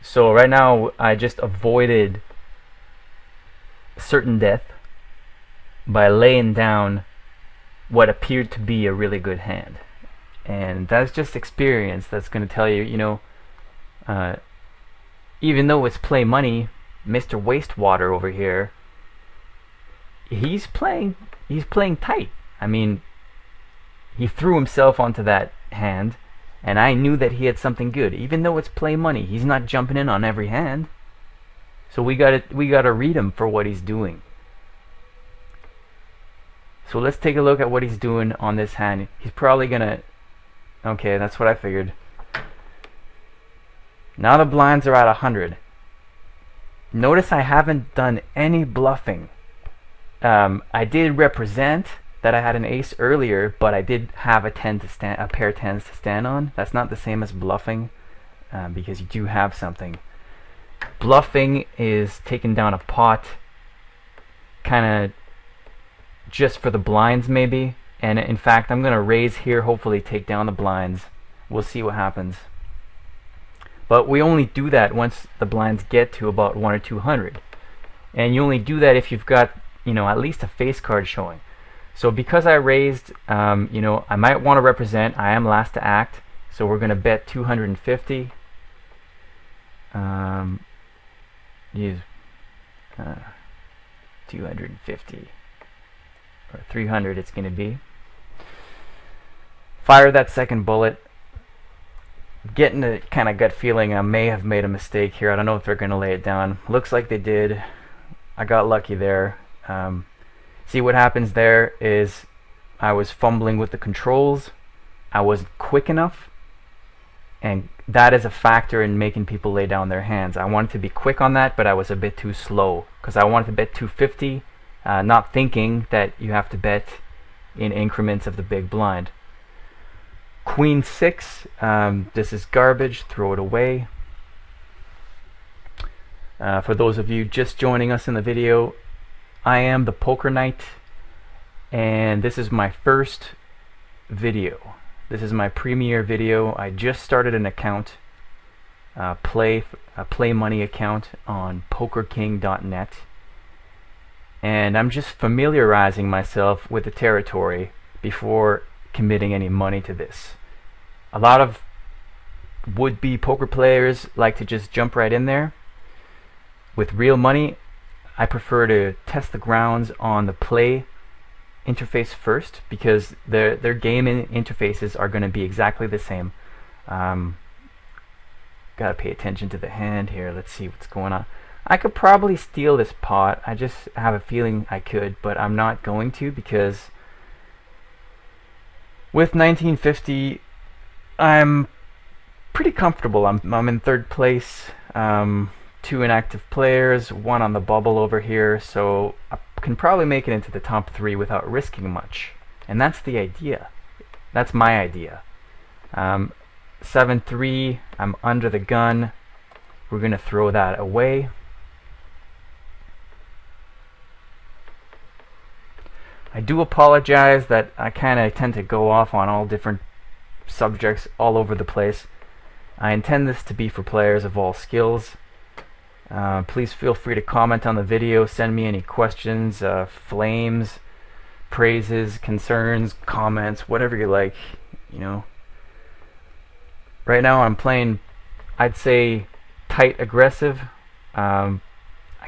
So right now I just avoided certain death by laying down what appeared to be a really good hand. And that's just experience that's going to tell you, uh, even though it's play money, Mr. Wastewater over here, he's playing tight. I mean, he threw himself onto that hand, and I knew that he had something good. Even though it's play money, he's not jumping in on every hand. So we gotta read him for what he's doing. So let's take a look at what he's doing on this hand. He's probably gonna... Okay, that's what I figured. Now the blinds are at 100. Notice I haven't done any bluffing. I did represent that I had an ace earlier, but I did have a pair of tens to stand on. That's not the same as bluffing, because you do have something. Bluffing is taking down a pot, kind of just for the blinds maybe. And in fact, I'm going to raise here, hopefully take down the blinds. We'll see what happens. But we only do that once the blinds get to about 1 or 200. And you only do that if you've got, at least a face card showing. So because I raised, I might want to represent. I am last to act. So we're going to bet 250. 250. Or 300 it's going to be. Fire that second bullet. Getting a kind of gut feeling I may have made a mistake here. I don't know if they're going to lay it down. Looks like they did. I got lucky there. See what happens there is I was fumbling with the controls. I wasn't quick enough. And that is a factor in making people lay down their hands. I wanted to be quick on that, but I was a bit too slow. Because I wanted to bet 250, not thinking that you have to bet in increments of the big blind. Queen 6, this is garbage, throw it away. For those of you just joining us in the video, I am the Poker Knight, and this is my first video. This is my premiere video. I just started an account, a play money account on pokerking.net, and I'm just familiarizing myself with the territory before committing any money to this. A lot of would-be poker players like to just jump right in there. With real money, I prefer to test the grounds on the play interface first, because their game interfaces are going to be exactly the same. Gotta pay attention to the hand here. Let's see what's going on. I could probably steal this pot. I just have a feeling I could, but I'm not going to, because with 1950, I'm pretty comfortable. I'm in third place. 2 inactive players, 1 on the bubble over here, so I can probably make it into the top 3 without risking much. And that's the idea. That's my idea. 7-3, I'm under the gun. We're going to throw that away. I do apologize that I kind of tend to go off on all different subjects all over the place. I intend this to be for players of all skills. Please feel free to comment on the video, send me any questions, flames, praises, concerns, comments, whatever you like, Right now I'm playing, I'd say, tight aggressive. I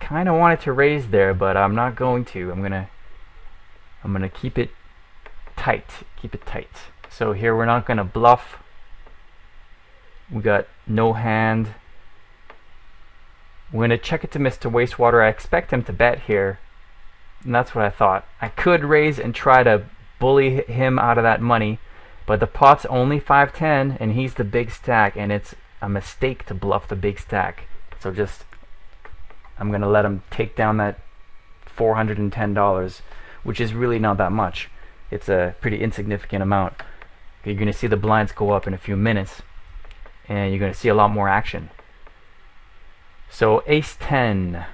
kind of wanted to raise there, but I'm not going to. I'm gonna keep it tight. So here we're not gonna bluff. We got no hand. We're going to check it to Mr. Wastewater. I expect him to bet here, and that's what I thought. I could raise and try to bully him out of that money, but the pot's only 510, and he's the big stack, and it's a mistake to bluff the big stack. So I'm going to let him take down that $410, which is really not that much. It's a pretty insignificant amount. You're going to see the blinds go up in a few minutes, and you're going to see a lot more action. So ace 10,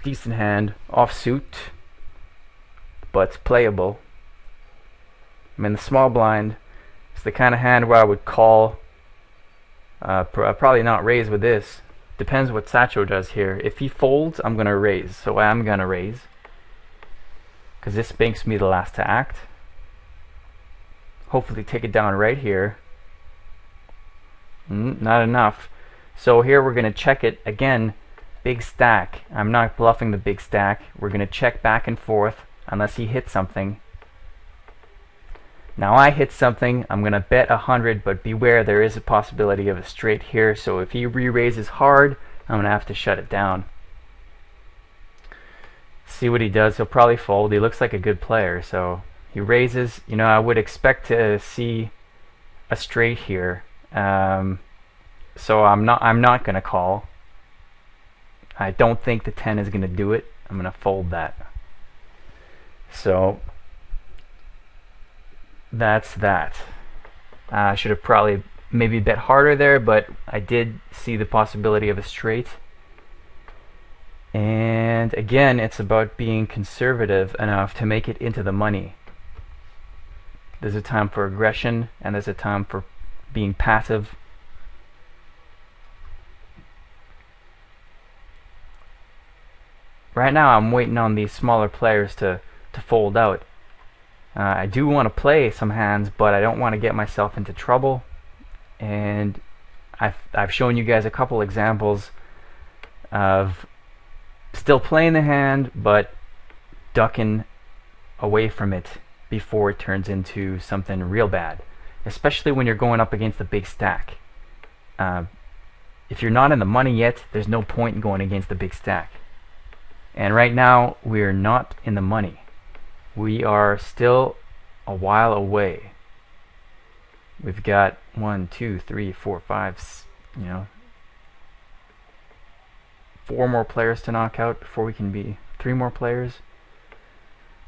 decent hand, offsuit, but it's playable. I'm in the small blind. It's the kind of hand where I would call Probably not raise with this. Depends what Satcho does here. If he folds, I'm gonna raise. So I am gonna raise, because this makes me the last to act. Hopefully take it down right here. Not enough. So here we're gonna check it again. Big stack. I'm not bluffing the big stack. We're gonna check back and forth unless he hits something. Now I hit something. I'm gonna bet 100, but beware, there is a possibility of a straight here. So if he re-raises hard, I'm gonna have to shut it down. See what he does. He'll probably fold. He looks like a good player, so he raises. You know, I would expect to see a straight here. So I'm not gonna call. I don't think the 10 is gonna do it. I'm gonna fold that. So that's that. I should have probably maybe bet harder there, but I did see the possibility of a straight. And again, it's about being conservative enough to make it into the money. There's a time for aggression, and there's a time for being passive. Right now I'm waiting on these smaller players to fold out. I do want to play some hands, but I don't want to get myself into trouble. And I've shown you guys a couple examples of still playing the hand, but ducking away from it before it turns into something real bad. Especially when you're going up against a big stack. If you're not in the money yet, there's no point in going against the big stack. And right now, we're not in the money. We are still a while away. We've got 1, 2, 3, 4, 5, 4 more players to knock out before we can be 3 more players.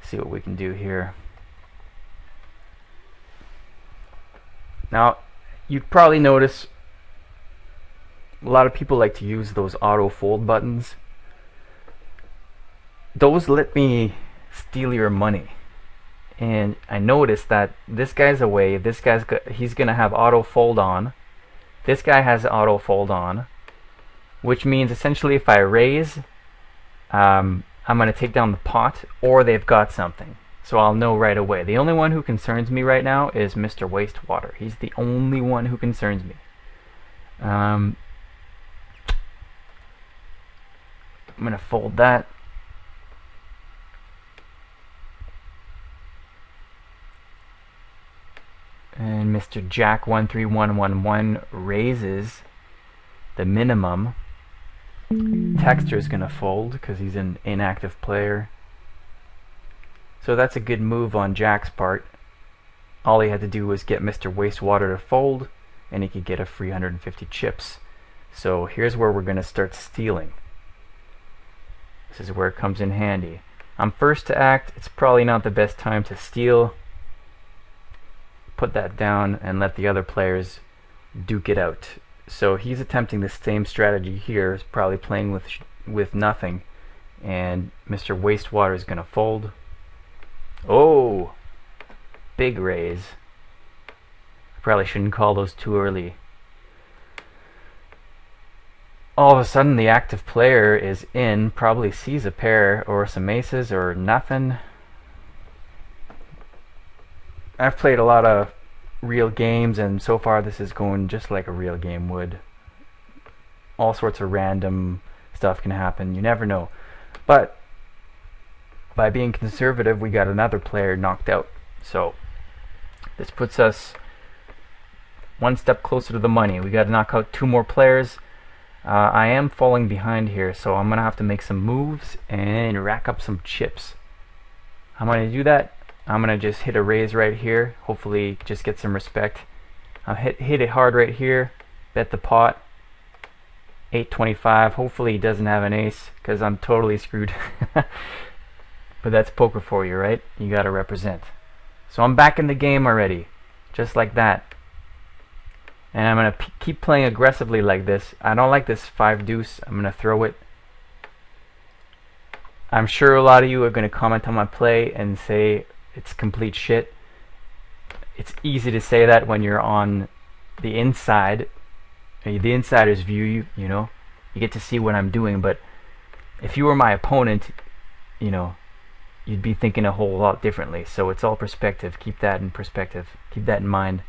See what we can do here. Now, you'd probably notice a lot of people like to use those auto fold buttons. Those let me steal your money. And I noticed that this guy's away. He's gonna have auto fold on. This guy has auto fold on, which means essentially if I raise, I'm gonna take down the pot, or they've got something. So I'll know right away. The only one who concerns me right now is Mr. Wastewater. He's the only one who concerns me. I'm gonna fold that. And Mr. Jack 13111 raises the minimum. Texture's gonna fold because he's an inactive player. So that's a good move on Jack's part. All he had to do was get Mr. Wastewater to fold, and he could get a free 150 chips. So here's where we're gonna start stealing. This is where it comes in handy. I'm first to act. It's probably not the best time to steal. Put that down and let the other players duke it out. So he's attempting the same strategy here. He's probably playing with nothing, and Mr. Wastewater is gonna fold. Oh, big raise. Probably shouldn't call those too early. All of a sudden the active player is in, probably sees a pair or some aces or nothing. I've played a lot of real games, and so far this is going just like a real game would. All sorts of random stuff can happen. You never know. But by being conservative, we got another player knocked out. So this puts us one step closer to the money. We got to knock out 2 more players. I am falling behind here, so I'm gonna have to make some moves and rack up some chips. How am I gonna do that? I'm gonna just hit a raise right here. Hopefully just get some respect. I'll hit it hard right here. Bet the pot. 825. Hopefully he doesn't have an ace, because I'm totally screwed. But that's poker for you, right? You gotta represent. So I'm back in the game already, just like that. And I'm gonna keep playing aggressively like this. I don't like this 5 deuce. I'm gonna throw it. I'm sure a lot of you are gonna comment on my play and say it's complete shit. It's easy to say that when you're on the inside, the insider's view, you know, you get to see what I'm doing. But if you were my opponent, you know, you'd be thinking a whole lot differently. So it's all perspective. Keep that in perspective. Keep that in mind.